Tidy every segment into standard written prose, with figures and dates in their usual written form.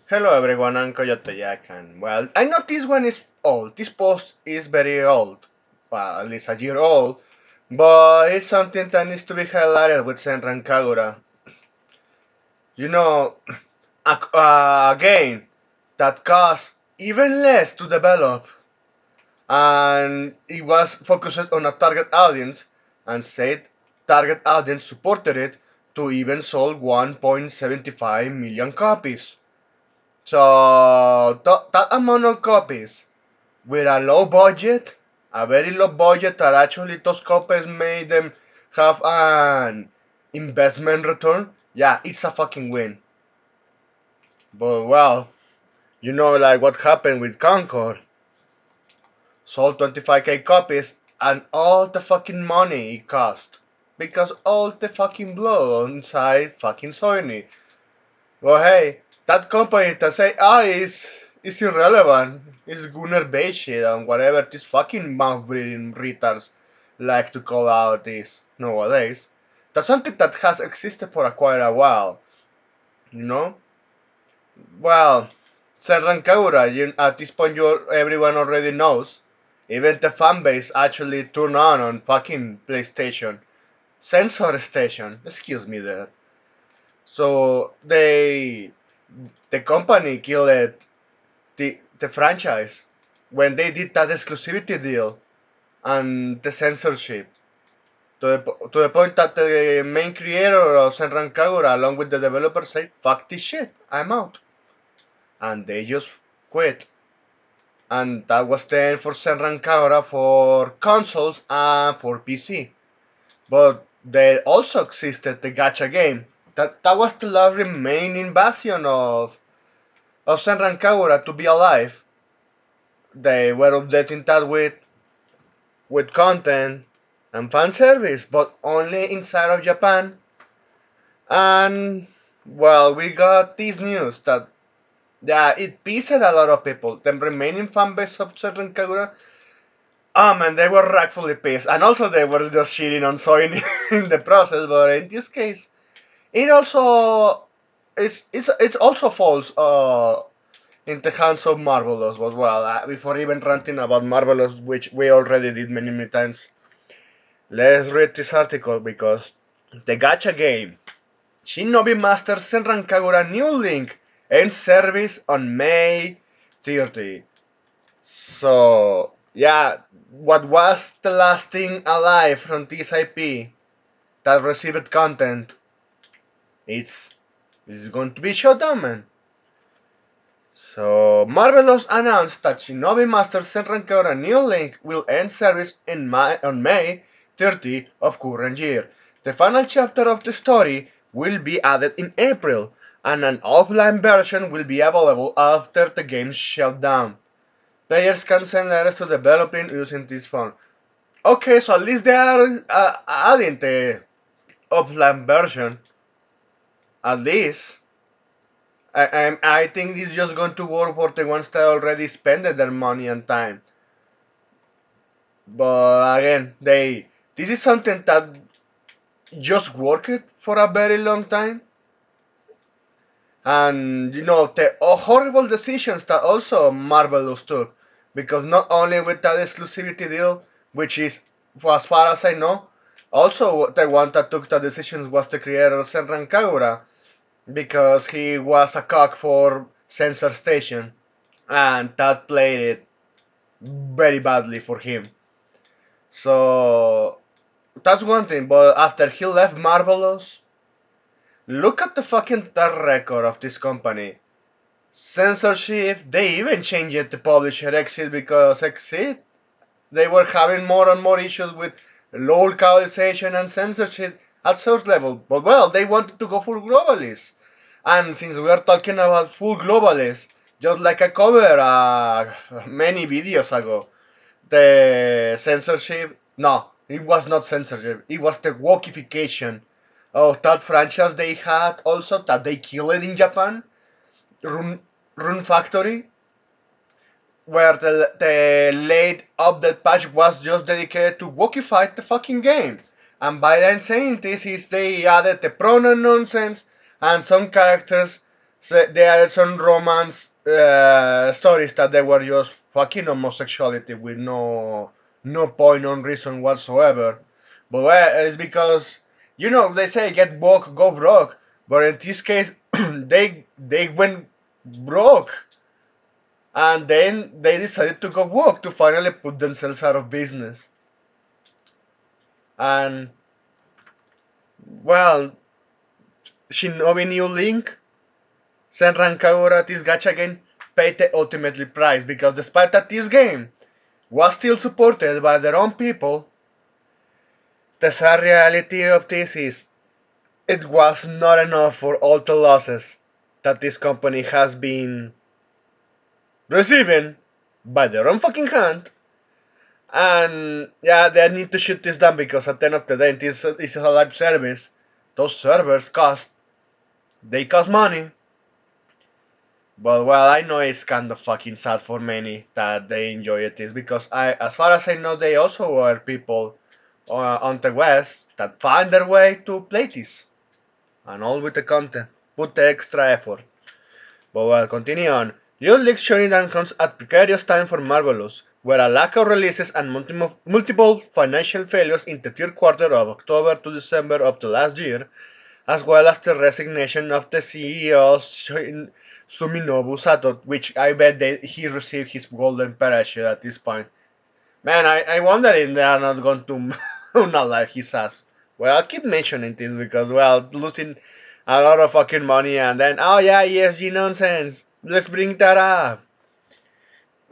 Hello everyone, I'm Coyote Jack, and well, I know this one is old. This post is very old, well, at least a year old, but it's something that needs to be highlighted with Senran Kagura. You know, a game that cost even less to develop, and it was focused on a target audience, and said target audience supported it to even sold 1.75 million copies. So that amount of copies with a low budget, a very low budget that actually those copies made them have an investment return. Yeah, it's a fucking win. But well, like what happened with Concord. Sold 25k copies and all the fucking money it cost. Because all the fucking blood inside fucking Sony. Well, hey, that company that say, is irrelevant. It's Gunnar Beige and whatever these fucking mouth breathing retards like to call out this nowadays. That's something that has existed for quite a while, you know? Well, Senran Kagura, at this point everyone already knows. Even the fanbase actually turned on fucking PlayStation. Sensor station, excuse me there. So the company killed the franchise when they did that exclusivity deal and the censorship to the point that the main creator of Senran Kagura along with the developer said fuck this shit, I'm out, and they just quit, and that was the end for Senran Kagura for consoles and for PC. But there also existed the gacha game. That was the last remaining bastion of Senran Kagura to be alive. They were updating that with content and fan service, but only inside of Japan. And well, we got this news that yeah, it pissed a lot of people. The remaining fan base of Senran Kagura, man, they were rightfully pissed, and also they were just shitting on Sony in the process. But in this case, it also it's also false. In the hands of Marvelous as well. Before even ranting about Marvelous, which we already did many, many times, let's read this article because the gacha game Shinobi Master Senran Kagura New Link ends service on May 30. So, yeah, what was the last thing alive from this IP that received content? It's, it's going to be shutdown, man. So, Marvelous announced that Shinobi Master Senran Kagura New Link will end service on May 30 of current year. The final chapter of the story will be added in April, and an offline version will be available after the game's shutdown. Players can send letters to developing using this phone. Okay, so at least they are adding the offline version. At least. I think it's just going to work for the ones that already spent their money and time. But again, this is something that just worked for a very long time. And the horrible decisions that also Marvelous took. Because not only with that exclusivity deal, which is, as far as I know, also the one that took the decisions was the creator Senran Kagura, because he was a cock for Censor Station, and that played it very badly for him. So that's one thing. But after he left Marvelous, look at the fucking track record of this company. Censorship. They even changed the publisher Exit because Exit they were having more and more issues with localization and censorship at source level. But well, they wanted to go full globalist. And since we are talking about full globalist, just like I covered many videos ago, the censorship. No, it was not censorship. It was the wokification of that franchise they had also that they killed in Japan, Rune, Rune Factory, where the late update patch was just dedicated to wokify the fucking game. And by then saying this is they added the pronoun nonsense and some characters So there are some romance stories that they were just fucking homosexuality with no point, no reason whatsoever. But well, it's because they say get broke, go broke. But in this case, they went broke, and then they decided to go work to finally put themselves out of business. And well, Shinobi New Link, Senran Kagura, this gacha game paid the ultimate price because despite that this game was still supported by their own people, the sad reality of this is it was not enough for all the losses that this company has been receiving by their own fucking hand. And yeah, they need to shut this down because at the end of the day, this is a live service. Those servers cost money. But well, I know it's kind of fucking sad for many that they enjoy this because as far as I know, they also are people on the West that find their way to play this, and all with the content, put the extra effort. But well, continue on. Your League Shutdown comes at precarious time for Marvelous, where a lack of releases and multiple financial failures in the third quarter of October to December of the last year, as well as the resignation of the CEO Suminobu Sato, which I bet he received his golden parachute at this point. Man, I wonder if they are not going to unalive his ass. Well, I keep mentioning this because, well, losing a lot of fucking money and then, oh yeah, ESG nonsense. Let's bring that up.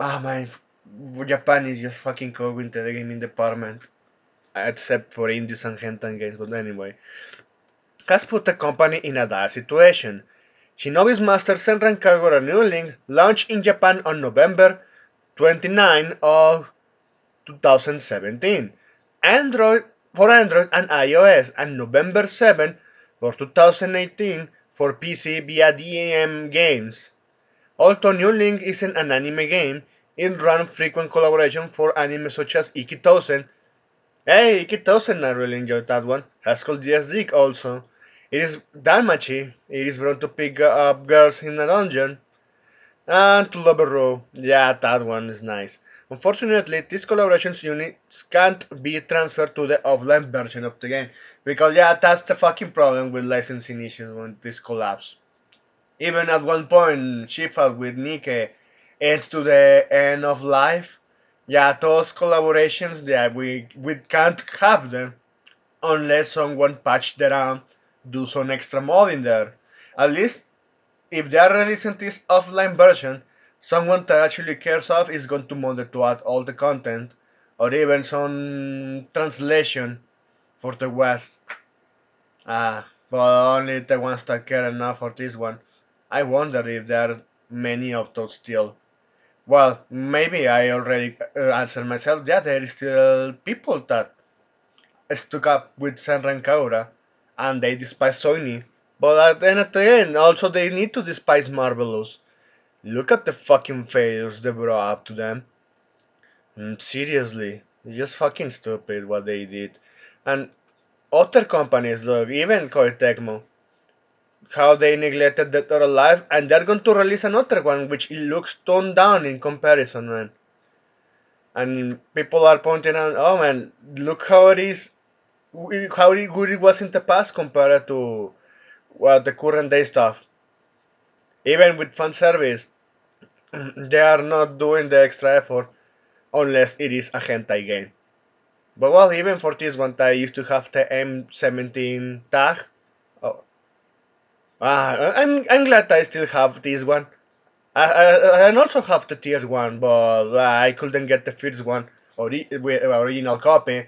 Ah, man, Japan is just fucking going to the gaming department. Except for indies and hentai games, but anyway. Has put the company in a dire situation. Shinobi's Master Senran Kagura New Link launched in Japan on November 29 of 2017, Android for Android and iOS, and November 7 for 2018 for PC via DEM Games. Although New Link isn't an anime game, it ran frequent collaboration for anime such as Iki Tousen. Hey, Iki Tousen, I really enjoyed that one. High School DSD also. It is Danmachi. It is brought to pick up girls in a dungeon. And to Lobero, yeah, that one is nice. Unfortunately, these collaborations units can't be transferred to the offline version of the game because yeah, that's the fucking problem with licensing issues when this collapse. Even at one point, Shifal with Nike ends to the end of life. Yeah, those collaborations, yeah, we can't have them unless someone patch them out, do some extra modding there. At least if they are releasing this offline version, someone that actually cares of is going to want to add all the content or even some translation for the West. But only the ones that care enough for this one. I wonder if there are many of those still. Well, maybe I already answered myself. Yeah, there is still people that stuck up with Senran Kaura and they despise Sony. But at the end of the end, also they need to despise Marvelous. Look at the fucking failures they brought up to them. Seriously, it's just fucking stupid what they did. And other companies, look, even Koei Tecmo, how they neglected Dead or Alive, and they're going to release another one which it looks toned down in comparison, man. And people are pointing out, oh man, look how it is, how good it was in the past compared to the current day stuff. Even with fan service, they are not doing the extra effort unless it is a hentai game. But well, even for this one, I used to have the M17 tag. Oh, I'm glad I still have this one. I also have the tier one, but I couldn't get the first one with original copy.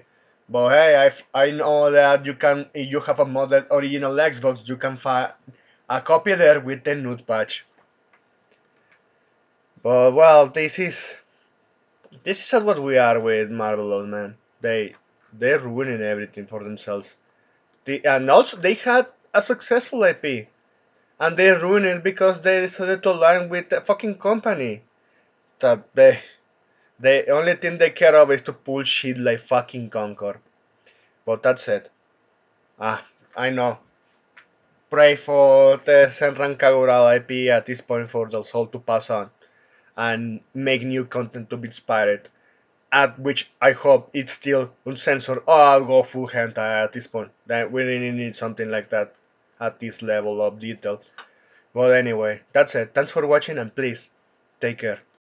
But hey, I know that you can, if you have a modded original Xbox, you can find a copy there with the nude patch. But well, this is what we are with Marvelous, man. They're ruining everything for themselves. And also they had a successful IP, and they ruined it because they decided to align with the fucking company. That the only thing they care of is to pull shit like fucking Concord. But that's it. Ah, I know. pray for the Senran Kagura IP at this point for the soul to pass on and make new content to be inspired. At which I hope it's still uncensored. Oh, I'll go full hentai at this point. That we really need something like that at this level of detail. Well, anyway, that's it. Thanks for watching and please take care.